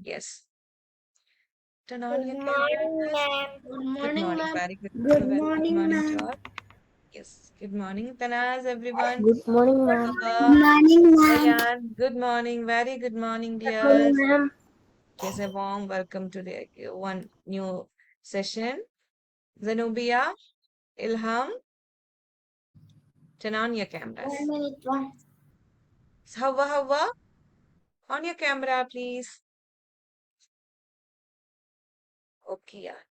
Yes. Turn on your cameras. Good Good morning, morning. ma'am. Very good. Good Very good morning, morning to ma'am. all. Yes. Good morning, Tanaz, everyone. Good morning, ma'am. Hawa, Good morning, ma'am. Rayan. Good morning. Very good morning, Good morning, dears. ma'am. Yes, a warm welcome to the one new session. Zenobia, Ilham, turn on your 1 cameras. minute, one. Hawa, on your camera, please. Okay, yeah.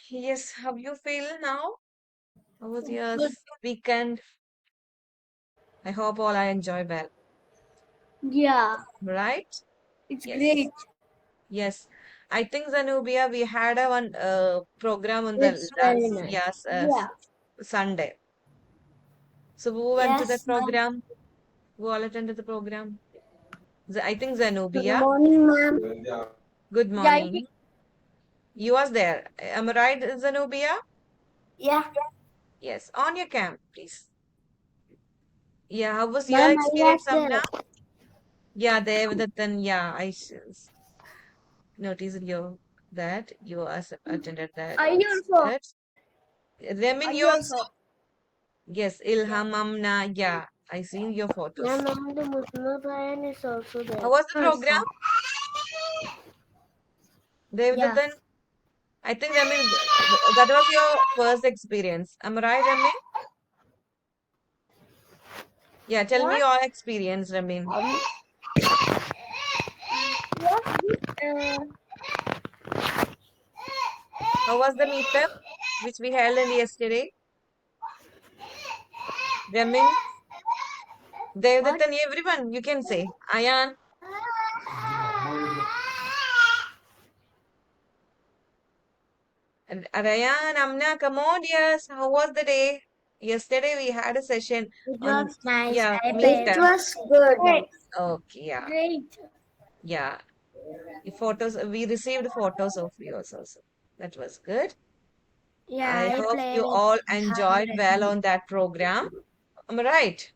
Yes, how you feel now? How was your Good. weekend? I hope all I enjoy well, Yeah, right? it's Yes, great. yes. I think Zenobia, we had a one program on the It's very last nice. yes Yeah. Sunday. So who went to that Yes, ma'am. program? Who all attended the program? I think Good Zenobia. morning, ma'am. Good Yeah, morning. You was there. Am I right, Zenobia? Yeah. Yes. On your cam, please. Yeah. How was your Ma'am, I was experience, there. Amna? Yeah, there. Then yeah, noticed your that you attended that. I It's also. good. Remin, I you also. also. Yes, Ilham, Amna. Yeah, I seen your photos. Ma'am, the Muslim Ryan is also How there. was the program? Also. Yeah. Devdatan, I think Remin, that was your first experience. Am I right, Remin? Yeah, tell me What? your experience, Remin. What? Uh, How was the meetup which we held in yesterday? Remin, what? Devdatan, everyone, you can say. Ayan, Rayan, Amna, come on, yes. How was the day? Yesterday we had a session It on, was Nice. yeah, It meetup. was good. great. Okay, yeah, Great. yeah. The photos, we received photos of yours also. That was good. Yeah, I I hope played you it. all I have enjoyed read. well on that program. Am I right?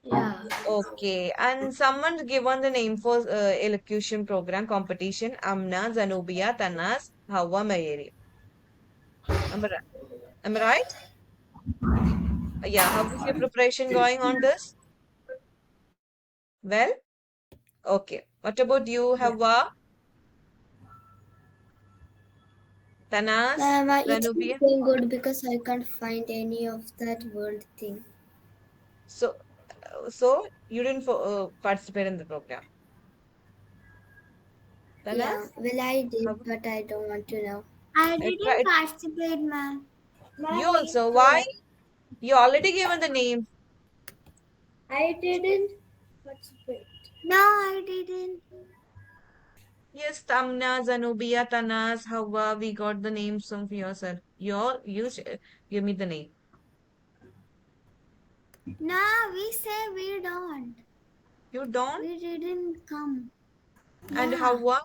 Yeah. Okay. And someone given the name for elocution program competition. Amna, Zanubia, Tanas, Hawa, Mayeri. Am I, ri- am I right? Yeah. How is your preparation going on this? Well, okay. What about you, Yeah. Hawa, Tanas, Ma'am, it's not Zanubia? going good because I can't find any of that word thing. So, so you didn't participate in the program. Yeah, Tanas? well, I How, did, but I don't want to know. I I didn't tried. participate, ma'am. You Ma'am, also. Why? it's You already given the name. I didn't participate. No, I didn't. Yes, Tamna, Zanubia, Tanas, Hawa, we got the names of yourself. Give me the name. No, we say we don't. You don't? We didn't come. And Yeah, Hawa?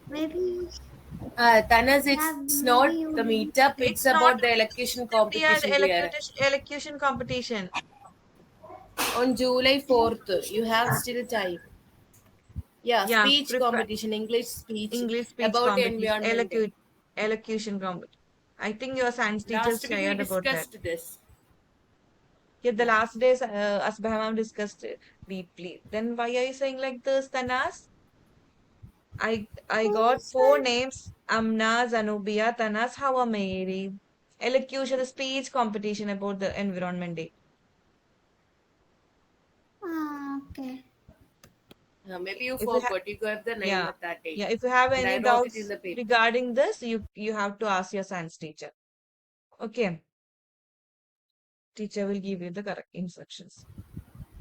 maybe. Tanas, Yeah, it's maybe not you the didn't. meetup, it's It's not about the electrician Olympiad competition, dear. elocution competition. On July 4th, you have still time. Yeah, Yeah, speech prepare competition, English speech English speech about competition, environment day. elocution competition. I think your science teachers Last week we shared about that. discussed this. Yeah, the last days, Asbaham discussed it deeply. Then why are you saying like this, Tanas? I got Who's four that? names: Amna, Zanubia, Tanas, Hawa, Mary. Elocution, the speech competition about the Environment Day. Ah, okay. Maybe you If you have, forgot, you got the name yeah, at that day. yeah. If you have And I any wrote it in doubts the paper. regarding this, you have to ask your science teacher. Okay, teacher will give you the correct instructions.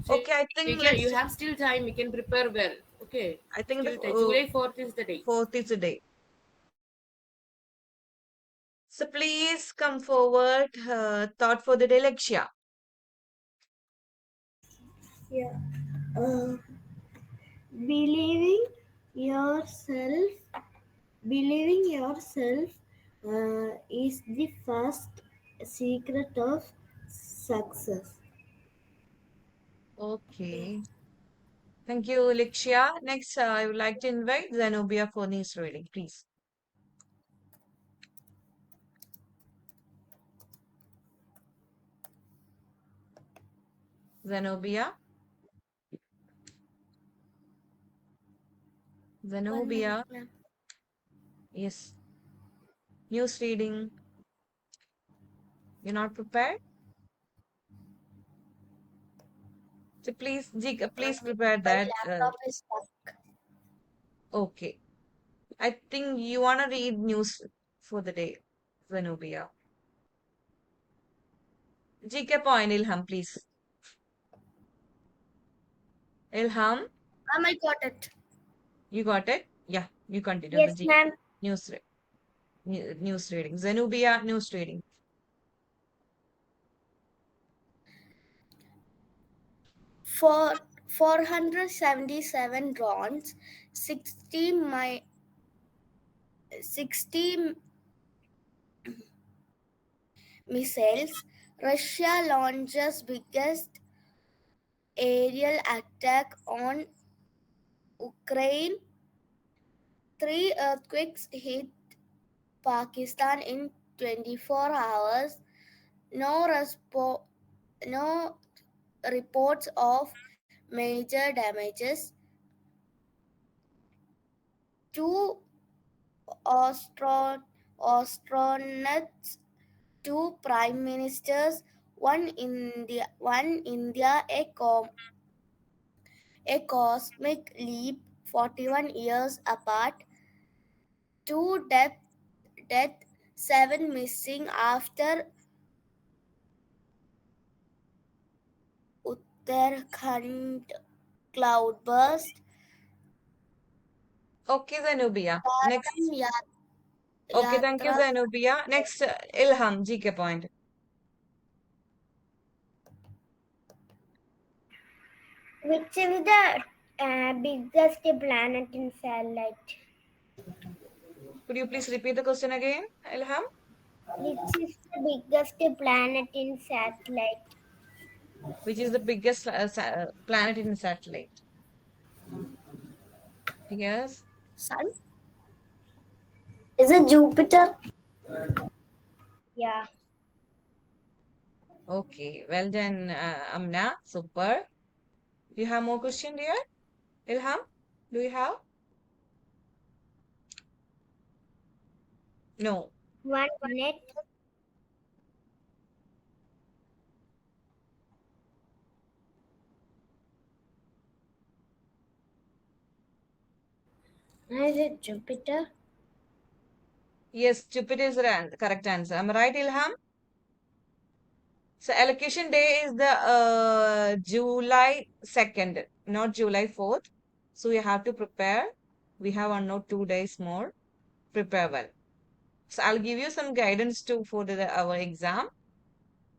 So, Okay, I think yeah, you let's. have still time, you can prepare well. Okay, I think the still time. July 4th is the day. fourth is the day. So please come forward. Thought for the day, Lakshya. Yeah. Uh, believing yourself, believing yourself is the first secret of success. Okay. Thank you, Lixia. Next, I would like to invite Zenobia for news reading, please. Zenobia. One minute, Zenobia. ma'am. Yes. News reading. You're not prepared? So please, please prepare My that. laptop is stuck. Okay. I think you want to read news for the day, Zenobia. GK point, Ilham, please. Ilham, Ma'am, I got it. you got it? Yeah, you continue the Yes, GK ma'am. news, news reading. Zenobia, news reading. For 477 drones, 60 missiles, Russia launches biggest aerial attack on Ukraine. 3 earthquakes hit Pakistan in 24 hours. No, no reports of major damages. Two astronauts, two prime ministers, one India, a cosmic leap, 41 years apart. Two death, seven missing after Uttarakhand cloudburst. Okay, Zenobia. Charan Next. Okay, thank you, Yatra. Zenobia. Next, Ilham, GK point. Which is the biggest planet in satellite? Could you please repeat the question again, Ilham? Which is the biggest planet in satellite? Which is the biggest planet in the satellite? Yes. Sun? Is it Jupiter? Yeah. Okay, well done, Amna. Super. Do you have more question, dear? Ilham, do you have? No. 1 minute. Is it Jupiter? Yes, Jupiter is the correct answer. Am I right, Ilham? So allocation day is the July 2nd, not July 4th. So you have to prepare. We have 1 or 2 days more. Prepare well. So I'll give you some guidance too for our exam.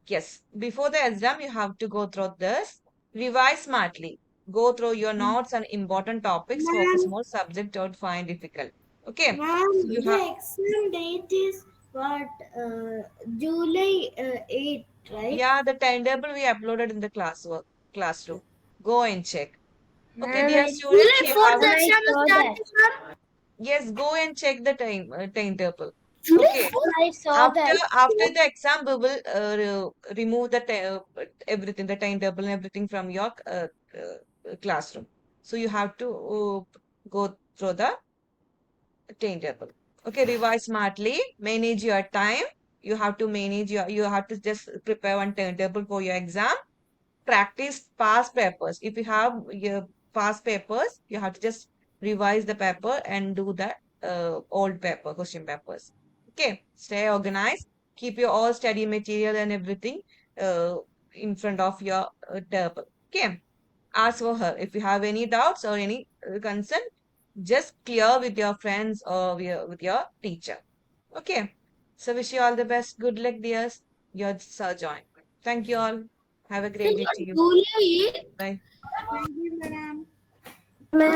Yes, before the exam, you have to go through this. Revise smartly. Go through your notes and important topics. Focus Ma'am, more subject. Don't find difficult. Okay. ma'am, So you have, the exam date is what? July 8th, right? yeah, the timetable we uploaded in the classroom. Go and check. Okay, Ma'am, dear July students, you 4th have, Ma'am, I exam is saw that. starting, ma'am. yes, go and check the timetable. July Okay. I 4th? saw After that. after the exam, we will remove the everything, the timetable and everything from your classroom. So you have to go through the timetable. Okay, revise smartly, manage your time. You have to manage you have to just prepare one timetable for your exam. Practice past papers. If you have your past papers, you have to just revise the paper and do the old paper, question papers. Okay, stay organized. Keep your all study material and everything uh, in front of your table. Okay, ask for her. If you have any doubts or any concern, just clear with your friends or with your teacher. Okay, so wish you all the best. Good luck, dears. Your Sir Join. Thank you all. Have a great day to you. July Bye. Thank you, madam. Ma'am,